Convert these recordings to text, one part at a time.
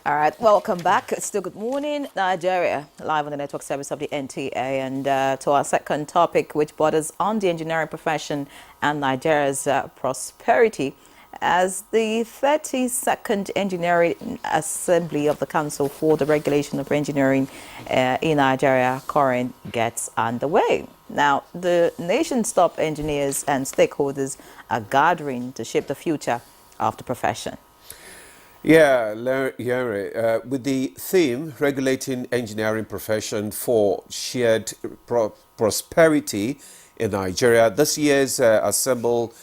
All right, welcome back. Still good morning, Nigeria, live on the network service of the NTA. And to our second topic, which borders on the engineering profession and Nigeria's prosperity, as the 32nd Engineering Assembly of the Council for the Regulation of Engineering in Nigeria, COREN, gets underway. Now, the nation's top engineers and stakeholders are gathering to shape the future of the profession. Yeah, Larry, with the theme regulating engineering profession for shared prosperity in Nigeria, this year's assemble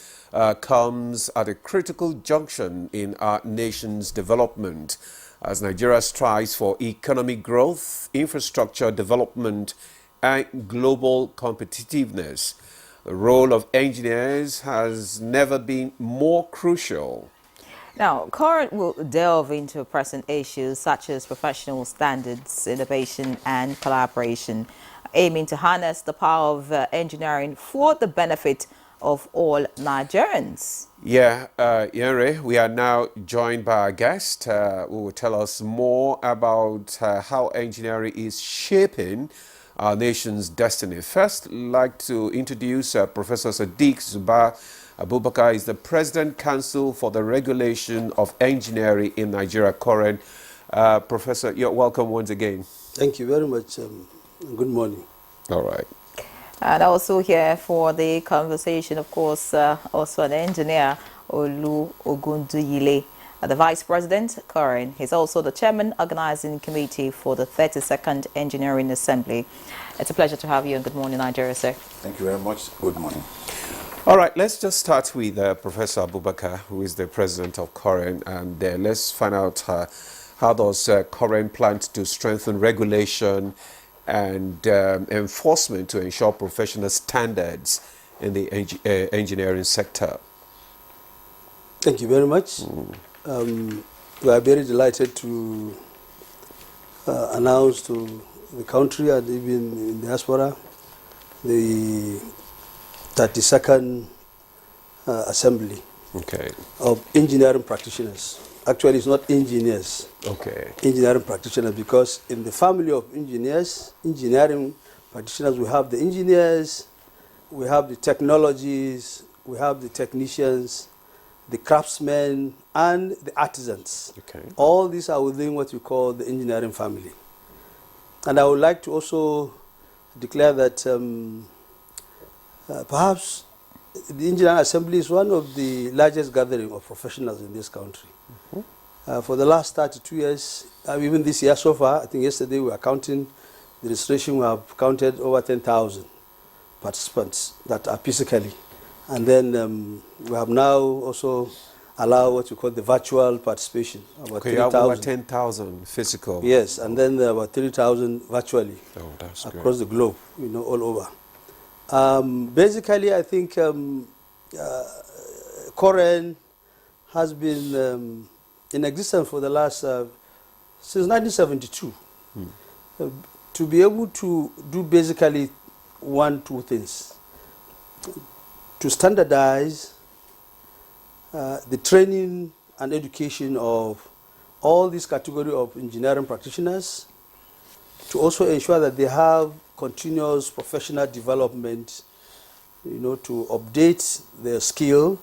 comes at a critical junction in our nation's development as Nigeria strives for economic growth, infrastructure development, and global competitiveness. The role of engineers has never been more crucial. Now, COREN will delve into present issues such as professional standards, innovation, and collaboration, aiming to harness the power of engineering for the benefit of all Nigerians. Yeah, Yere, we are now joined by a guest who will tell us more about how engineering is shaping our nation's destiny. First, I'd like to introduce Professor Sadiq Zuba Abubakar is the President Council for the Regulation of Engineering in Nigeria, COREN. Professor, you're welcome once again. Thank you very much. Good morning. All right. And also here for the conversation, of course, also an engineer, Olu Ogunduyile, the Vice President, COREN. He's also the Chairman Organizing Committee for the 32nd Engineering Assembly. It's a pleasure to have you, and good morning, Nigeria, sir. Thank you very much. Good morning. All right, let's just start with Professor Abubakar, who is the president of COREN, and let's find out how does COREN plan to strengthen regulation and enforcement to ensure professional standards in the engineering sector. Thank you very much. We are very delighted to announce to the country and even in diaspora the 32nd Assembly of Engineering Practitioners. Actually, it's not engineers. Engineering practitioners, because in the family of engineering practitioners, we have the engineers, we have the technologies, we have the technicians, the craftsmen, and the artisans. All these are within what we call the engineering family. And I would like to also declare that perhaps the Engineering Assembly is one of the largest gathering of professionals in this country. For the last 32 years, even this year so far, I think yesterday we were counting the registration, we have counted over 10,000 participants that are physically. And then we have now also allowed what we call the virtual participation. About 10,000 physical. Yes, and then about 3,000 virtually. Oh, that's across the globe, all over. Basically, I think COREN has been in existence for the last, since 1972, to be able to do basically two things. To standardize the training and education of all these category of engineering practitioners, to also ensure that they have continuous professional development, to update their skill,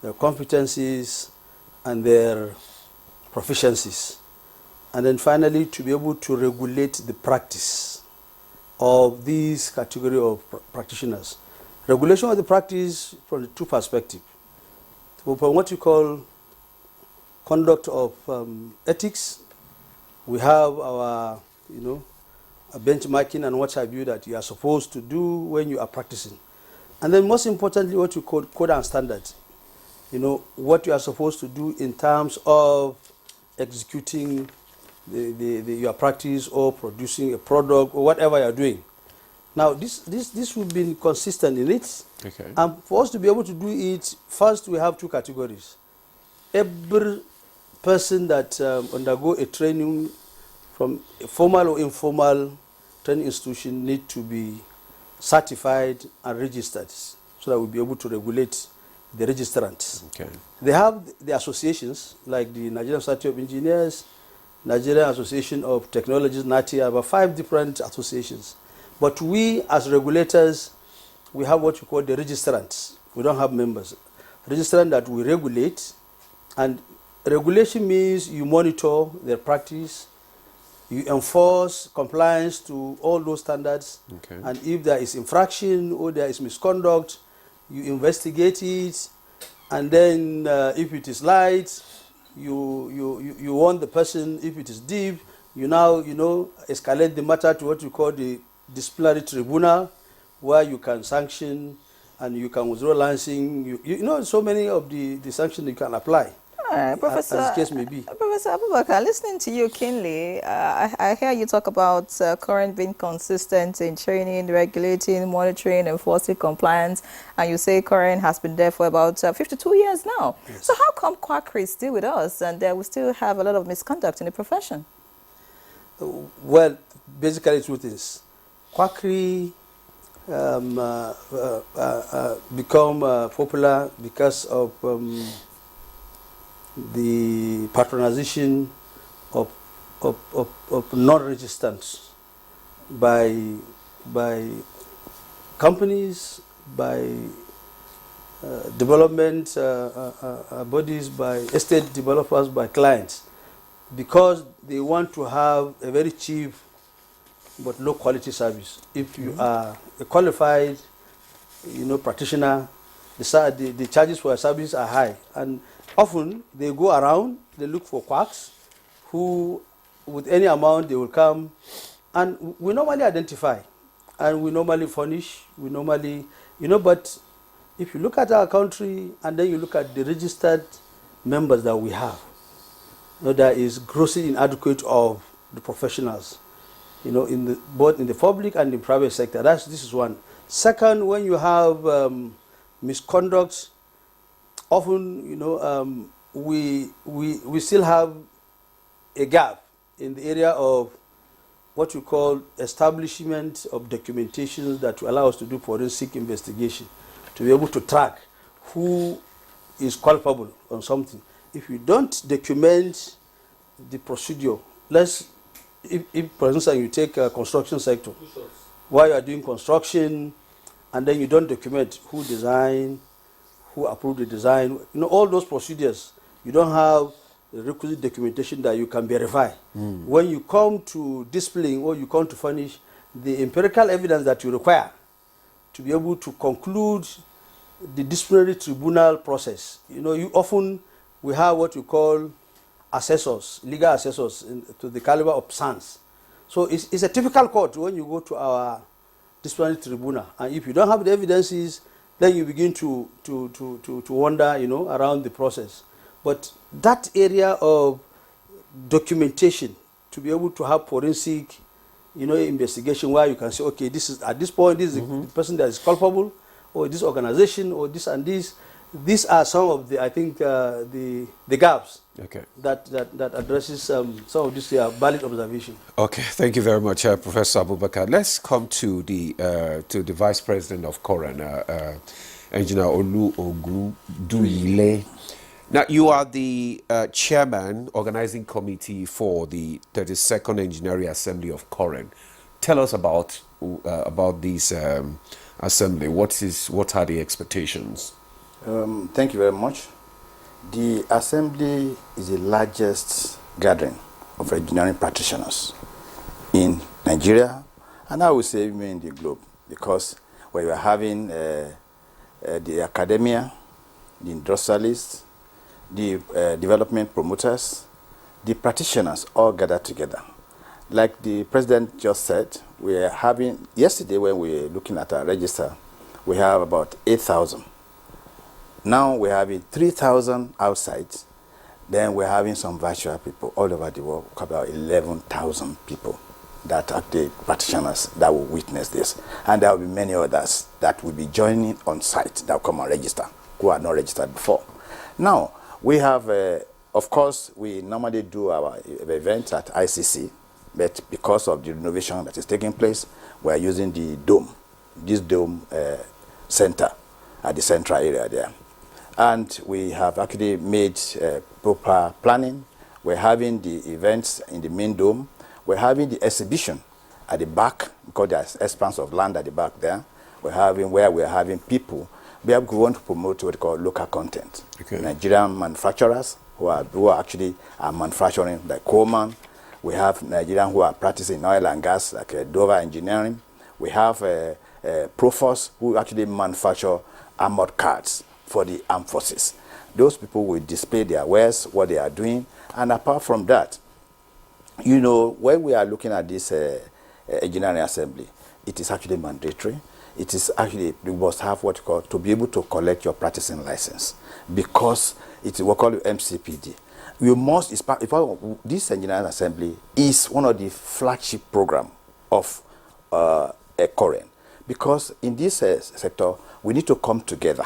their competencies, and their proficiencies. And then finally, to be able to regulate the practice of these category of practitioners. Regulation of the practice from the two perspectives. From what you call conduct of ethics, we have our, benchmarking and what have you that you are supposed to do when you are practicing. And then most importantly, what you call code and standards. What you are supposed to do in terms of executing your practice or producing a product or whatever you are doing. Now, this will be consistent in it. And for us to be able to do it, first we have two categories. Every person that undergo a training from a formal or informal training institution need to be certified and registered so that we'll be able to regulate the registrants. They have the associations like the Nigerian Society of Engineers, Nigerian Association of Technologists, NTA, about 5 different associations. But we, as regulators, we have what we call the registrants. We don't have members. Registrant that we regulate, and regulation means you monitor their practice, you enforce compliance to all those standards, Okay. and if there is infraction or there is misconduct, you investigate it, and then if it is light, you warn the person. If it is deep, you now escalate the matter to what you call the disciplinary tribunal, where you can sanction and you can withdraw licensing. You know so many of the sanctions you can apply. Professor, as the case may be. Professor Abubakar, listening to you keenly, I hear you talk about current being consistent in training, regulating, monitoring, enforcing compliance, and you say current has been there for about 52 years now. Yes. So how come quackery is still with us and we still have a lot of misconduct in the profession? Well, basically two things. Quackery become popular because of the patronization of non-registrants by companies, by development bodies, by estate developers, by clients, because they want to have a very cheap but low quality service. If you are a qualified practitioner, the charges for a service are high, and often they go around, they look for quacks who, with any amount, they will come, and we normally identify, and we normally furnish, we normally, but if you look at our country and then you look at the registered members that we have, there is grossly inadequate of the professionals, both in the public and the private sector. This is one. Second, when you have misconduct, often, we still have a gap in the area of what we call establishment of documentation that will allow us to do forensic investigation, to be able to track who is culpable on something. If you don't document the procedure, if for instance, you take a construction sector, while you are doing construction, and then you don't document who designed, who approved the design, all those procedures, you don't have the requisite documentation that you can verify. When you come to displaying or you come to furnish the empirical evidence that you require to be able to conclude the disciplinary tribunal process, we have what you call assessors, legal assessors to the caliber of SANS. So it's a typical court when you go to our disciplinary tribunal, and if you don't have the evidences, then you begin to wonder, around the process. But that area of documentation, to be able to have forensic, investigation where you can say, okay, this is at this point, this is the person that is culpable, or this organization, or this and this. These are some of the, I think, the gaps. Okay. That addresses some of this valid observation. Okay, thank you very much, Professor Abubakar. Let's come to the Vice President of Koren, Engineer Olu Ogunduile. Now, you are the Chairman, Organizing Committee for the 32nd Engineering Assembly of Koren. Tell us about this assembly. What are the expectations? Thank you very much. The assembly is the largest gathering of engineering practitioners in Nigeria, and I would say even in the globe, because we are having the academia, the industrialists, the development promoters, the practitioners all gathered together. Like the president just said, we are having, yesterday when we were looking at our register, we have about 8,000. Now we're having 3,000 outside. Then we're having some virtual people all over the world, about 11,000 people that are the practitioners that will witness this. And there will be many others that will be joining on site that will come and register, who are not registered before. Now, we have, of course, we normally do our events at ICC, but because of the renovation that is taking place, we are using the dome, this dome center at the central area there. And we have actually made proper planning We're having the events in the main dome. We're having the exhibition at the back, because there's expanse of land at the back there. We're having people. We want to promote what we call local content. Okay. Nigerian manufacturers who actually are manufacturing, like Coleman. We have Nigerian who are practicing oil and gas, like Dover Engineering. We have Proforce, who actually manufacture armored cars for the armed forces. Those people will display their wares, what they are doing. And apart from that, you know, when we are looking at this engineering assembly, it is actually mandatory. It is actually, you must have what you call, to be able to collect your practicing license, because it's what we call MCPD. You must, this engineering assembly is one of the flagship program of Korean, because in this sector, we need to come together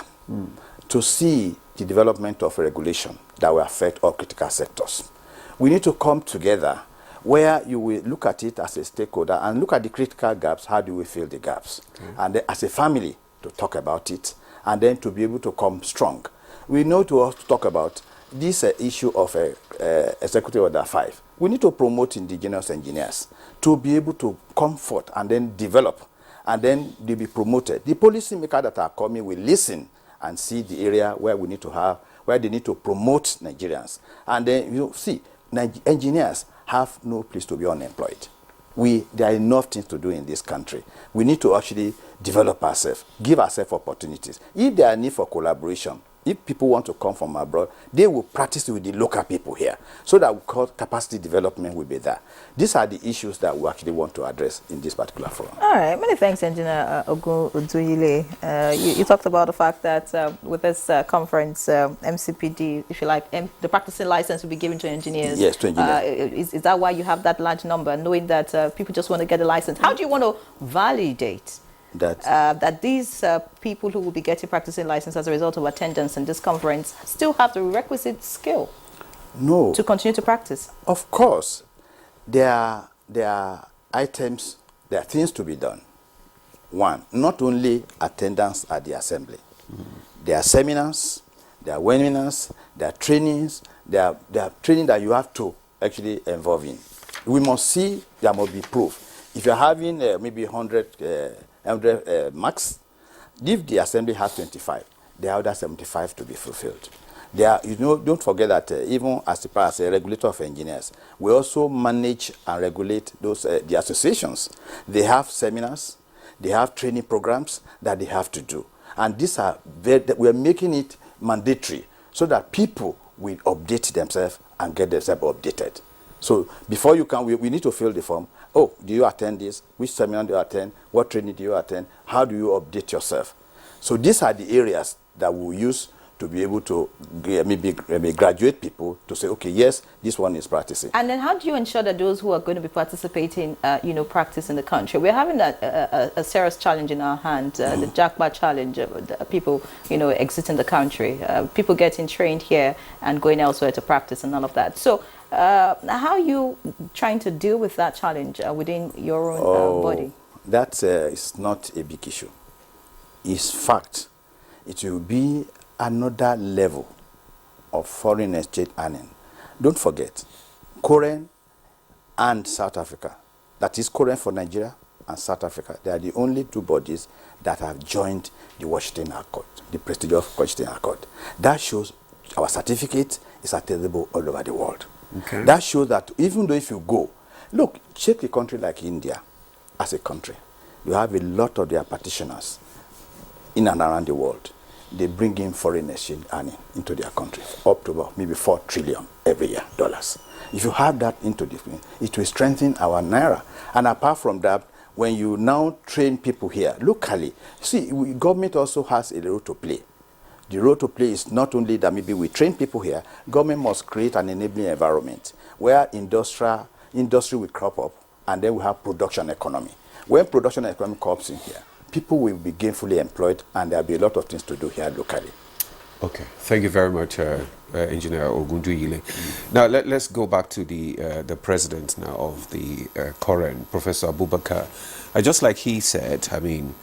to see the development of regulation that will affect all critical sectors. We need to come together where you will look at it as a stakeholder and look at the critical gaps. How do we fill the gaps? And then as a family to talk about it, and then to be able to come strong. We know to also talk about this issue of Executive Order 5. We need to promote indigenous engineers to be able to come forth and then develop, and then they be promoted. The policymakers that are coming will listen and see the area where we need to have, where they need to promote Nigerians. And then, you see, engineers have no place to be unemployed. There are enough things to do in this country. We need to actually develop ourselves, give ourselves opportunities. If there are need for collaboration, if people want to come from abroad, they will practice with the local people here, so that capacity development will be there. These are the issues that we actually want to address in this particular forum. All right, many thanks, Engineer Ogunduile. You talked about the fact that with this conference, MCPD, if you like, the practicing license will be given to engineers. Yes, to engineers. Is that why you have that large number, knowing that people just want to get a license? How do you want to validate that these people who will be getting practicing license as a result of attendance in this conference still have the requisite skill to continue to practice? Of course, there are items, there are things to be done. One, not only attendance at the assembly. There are seminars, there are webinars, there are trainings, there are training that you have to actually involve in. We must see, there must be proof. If you're having maybe 100 marks, if the assembly has 25, there are other 75 to be fulfilled. Don't forget that even as a regulator of engineers, we also manage and regulate those the associations. They have seminars, they have training programs that they have to do, and these are we are making it mandatory so that people will update themselves and get themselves updated. So before you can, we need to fill the form. Oh, do you attend this? Which seminar do you attend? What training do you attend? How do you update yourself? So these are the areas that we'll use to be able to maybe graduate people to say, okay, yes, this one is practicing. And then how do you ensure that those who are going to be participating, practice in the country? We're having a serious challenge in our hand, the Jackpot challenge, people, exiting the country, people getting trained here and going elsewhere to practice and all of that. So how are you trying to deal with that challenge within your own body? That is not a big issue. It's fact. It will be another level of foreign exchange earning. Don't forget, Korean and South Africa, that is Korean for Nigeria and South Africa, they are the only two bodies that have joined the Washington Accord, the prestigious Washington Accord. That shows our certificate is attainable all over the world. Okay. That shows that even though if you go, look, check a country like India as a country. You have a lot of their practitioners in and around the world. They bring in foreign exchange earning into their country, up to about maybe $4 trillion every year, dollars. If you have that into this, it will strengthen our naira. And apart from that, when you now train people here locally, see, government also has a role to play. The role to play is not only that maybe we train people here, government must create an enabling environment where industry will crop up, and then we have production economy. When production economy comes in here, people will be gainfully employed, and there will be a lot of things to do here locally. Okay, thank you very much, Engineer Ogunduile. Now let's go back to the president now of the Korean, Professor Abubakar. Just like he said, I mean,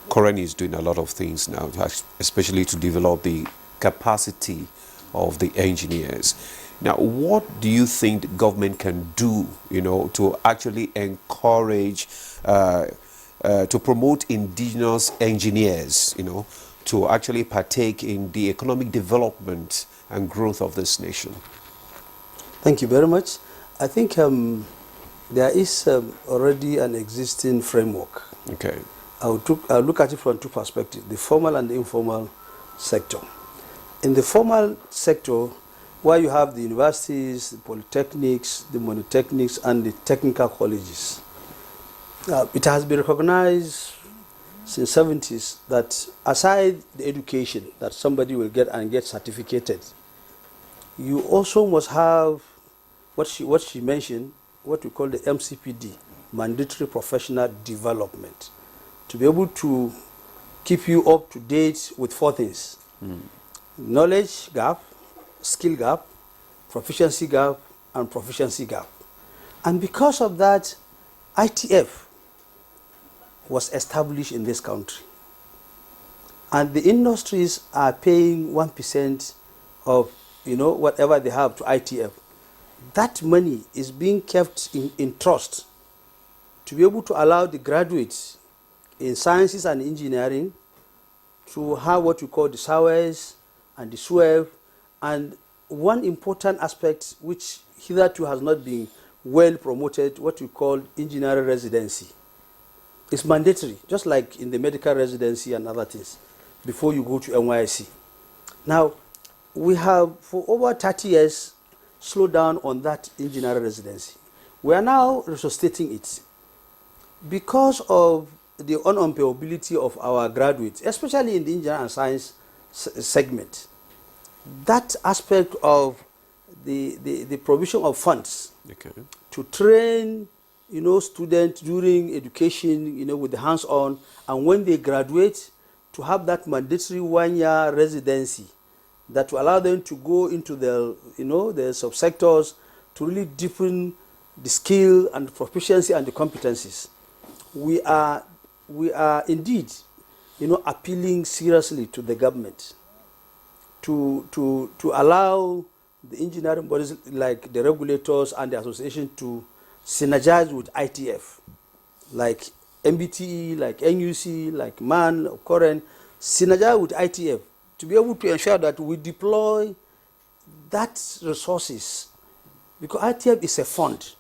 Korean is doing a lot of things now, especially to develop the capacity of the engineers. Now, what do you think the government can do, to actually encourage, to promote indigenous engineers, to actually partake in the economic development and growth of this nation? Thank you very much. I think there is already an existing framework. Okay. I'll look at it from two perspectives, the formal and the informal sector. In the formal sector, where you have the universities, the polytechnics, the monotechnics, and the technical colleges, it has been recognized since the 70s that aside the education that somebody will get and get certificated, you also must have what she mentioned, what we call the MCPD, Mandatory Professional Development, to be able to keep you up to date with four things: knowledge gap, skill gap, proficiency gap, and proficiency gap. And because of that, ITF was established in this country. And the industries are paying 1% of whatever they have to ITF. That money is being kept in trust to be able to allow the graduates in sciences and engineering to have what we call the SAWES and the SWEV. And one important aspect which hitherto has not been well promoted, what we call engineering residency. It's mandatory, just like in the medical residency and other things, before you go to NYSC. Now, we have for over 30 years slowed down on that engineering residency. We are now resuscitating it because of the unemployability of our graduates, especially in the engineering and science segment. That aspect of the provision of funds to train students during education, with the hands-on, and when they graduate, to have that mandatory 1-year residency that will allow them to go into their subsectors to really deepen the skill and the proficiency and the competencies. We are indeed, appealing seriously to the government to allow the engineering bodies like the regulators and the association to synergize with ITF, like MBTE, like NUC, like MAN, current, synergize with ITF to be able to ensure that we deploy that resources, because ITF is a fund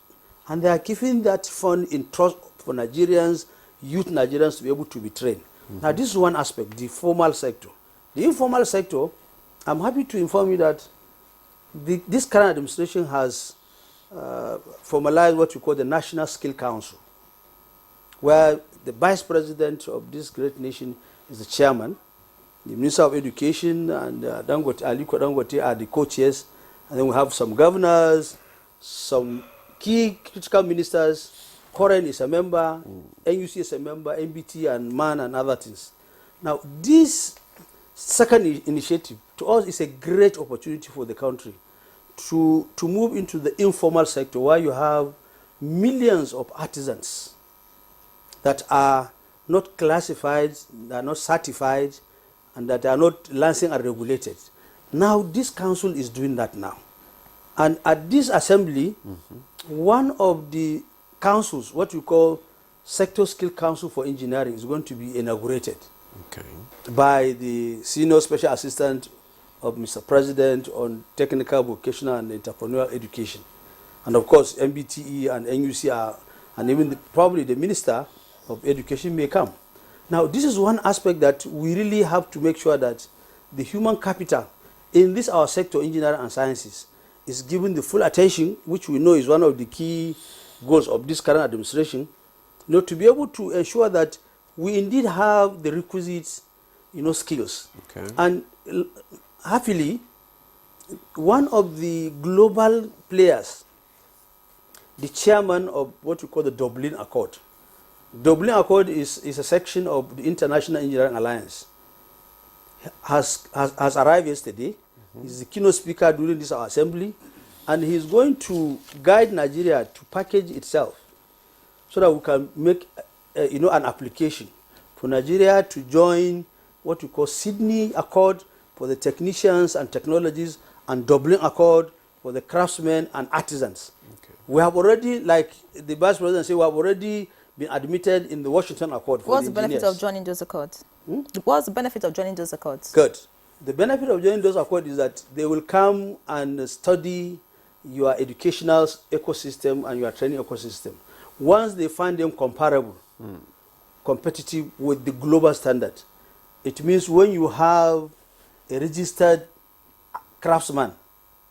and they are giving that fund in trust for Nigerians, youth Nigerians, to be able to be trained. Now this is one aspect, the formal sector. The informal sector, I'm happy to inform you that this current administration has formalized what we call the National Skill Council, where the vice president of this great nation is the chairman, the Minister of Education and Aliko Dangote are the co-chairs, and then we have some governors, some key critical ministers. Koren is a member, NUC is a member, MBT and MAN and other things. Now this second initiative to us is a great opportunity for the country to move into the informal sector, where you have millions of artisans that are not classified, that are not certified, and that are not licensed and regulated. Now this council is doing that now. And at this assembly, one of the councils, what we call Sector Skill Council for Engineering, is going to be inaugurated by the Senior Special Assistant of Mr. President on Technical, Vocational and Entrepreneurial Education. And of course, MBTE and NUC are, and even probably the Minister of Education may come. Now, this is one aspect that we really have to make sure that the human capital in this our sector, engineering and sciences, is given the full attention, which we know is one of the key goals of this current administration, to be able to ensure that we indeed have the requisite, skills. And happily, one of the global players, the chairman of what we call the Dublin Accord. Dublin Accord is a section of the International Engineering Alliance. Has arrived yesterday. He's the keynote speaker during this assembly, and he's going to guide Nigeria to package itself so that we can make an application for Nigeria to join what we call Sydney Accord for the technicians and technologies, and Dublin Accord for the craftsmen and artisans. Okay. We have already, like the Vice President said, we have already been admitted in the Washington Accord for What's the the benefit engineers. of joining those accords? What's the benefit of joining those accords? Good. The benefit of joining those accords is that they will come and study your educational ecosystem and your training ecosystem. Once they find them comparable, competitive with the global standard, it means when you have a registered craftsman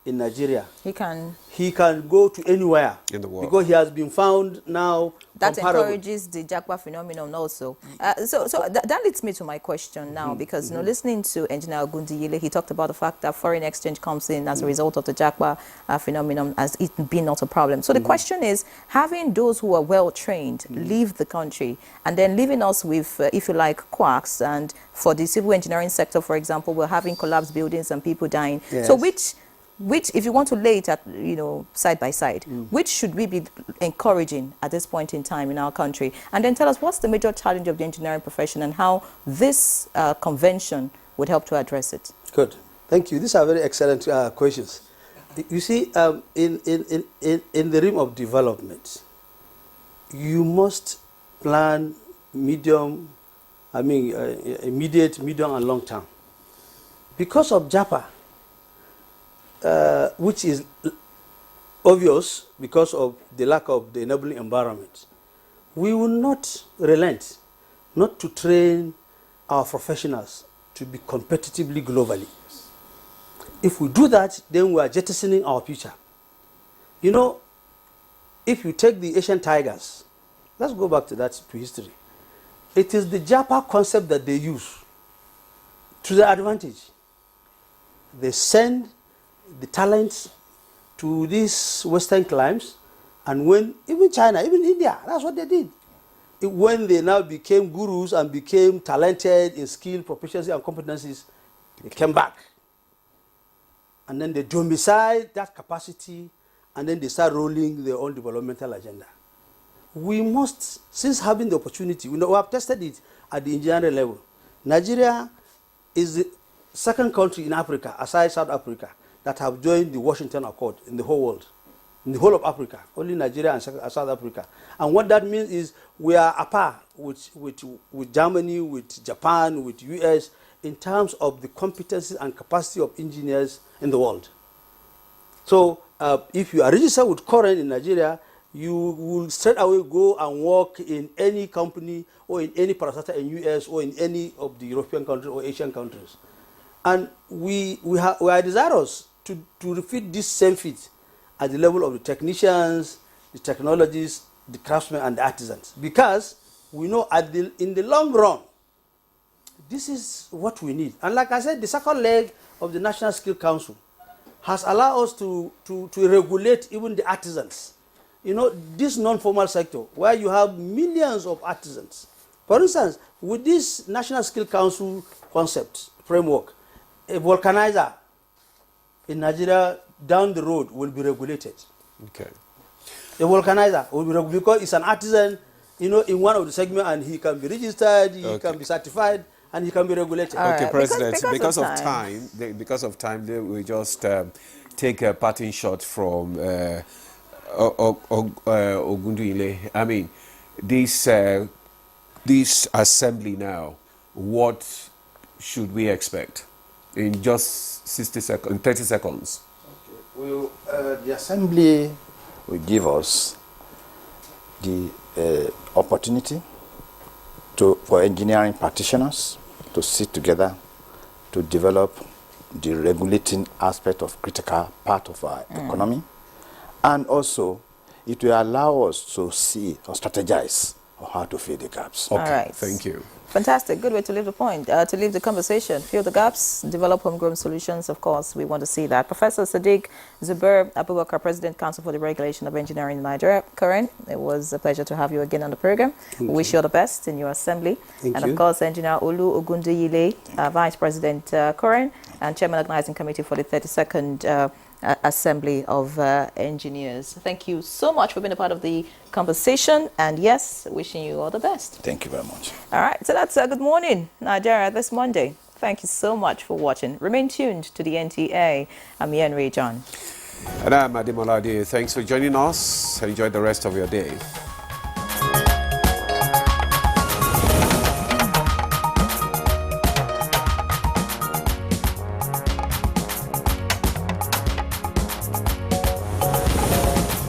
in Nigeria, He can. he can go to anywhere In the world. because he has been found now That comparable. encourages the Japa phenomenon also. That leads me to my question now, because listening to Engineer Ogundiyile, he talked about the fact that foreign exchange comes in as a result of the Japa phenomenon, as it being not a problem. So the question is, having those who are well trained leave the country and then leaving us with, if you like, quacks. And for the civil engineering sector, for example, we're having collapsed buildings and people dying. Yes. So which, if you want to lay it at, side by side, which should we be encouraging at this point in time in our country? And then tell us, what's the major challenge of the engineering profession and how this convention would help to address it? Good. Thank you. These are very excellent questions. You see, in the realm of development, you must plan immediate, medium, and long term. Because of JAPA, which is obvious because of the lack of the enabling environment, we will not relent not to train our professionals to be competitively globally. If we do that, then we are jettisoning our future. If you take the Asian tigers, let's go back to that, to history. It is the JAPA concept that they use to their advantage. They send the talents to these Western climes, and when even China, even India, that's what they did. When they now became gurus and became talented in skill, proficiency, and competencies, they came back. And then they domicile that capacity, and then they start rolling their own developmental agenda. We must, since having the opportunity, we have tested it at the engineering level. Nigeria is the second country in Africa, aside South Africa, that have joined the Washington Accord in the whole world, in the whole of Africa, only Nigeria and South Africa. And what that means is we are apart with Germany, with Japan, with US, in terms of the competency and capacity of engineers in the world. So if you are registered with Current in Nigeria, you will straight away go and work in any company or in any parastatal in US or in any of the European countries or Asian countries. And we are desirous to repeat this same feat at the level of the technicians, the technologists, the craftsmen, and the artisans. Because we know in the long run, this is what we need. And like I said, the second leg of the National Skill Council has allowed us to regulate even the artisans. This non-formal sector, where you have millions of artisans. For instance, with this National Skill Council concept, framework, a vulcanizer in Nigeria down the road will be regulated. Okay. A vulcanizer will be regulated because it's an artisan, in one of the segments, and he can be registered, he can be certified, and he can be regulated. Okay, right. President, Because of of time, we just take a parting shot from Ogundiyile. I mean, this assembly now, what should we expect in just 30 seconds? Okay. Well, the assembly will give us the opportunity for engineering practitioners to sit together to develop the regulating aspect of critical part of our economy, and also it will allow us to see or strategize on how to fill the gaps. Okay, All right. thank you. Fantastic. Good way to leave the point, to leave the conversation. Fill the gaps, develop homegrown solutions. Of course, we want to see that. Professor Sadiq Zubair Abubakar, President, Council for the Regulation of Engineering in Nigeria. Karen, it was a pleasure to have you again on the program. We wish you all the best in your assembly. Thank and you. of course, Engineer Olu Ogundiyile, Vice President Karen, and Chairman Organizing Committee for the 32nd Assembly of Engineers. Thank you so much for being a part of the conversation, and yes, wishing you all the best. Thank you very much. All right, so that's Good Morning Nigeria this Monday. Thank you so much for watching. Remain tuned to the NTA. I'm Yen Ray John. And I'm Ademola Ade. Thanks for joining us. Enjoy the rest of your day.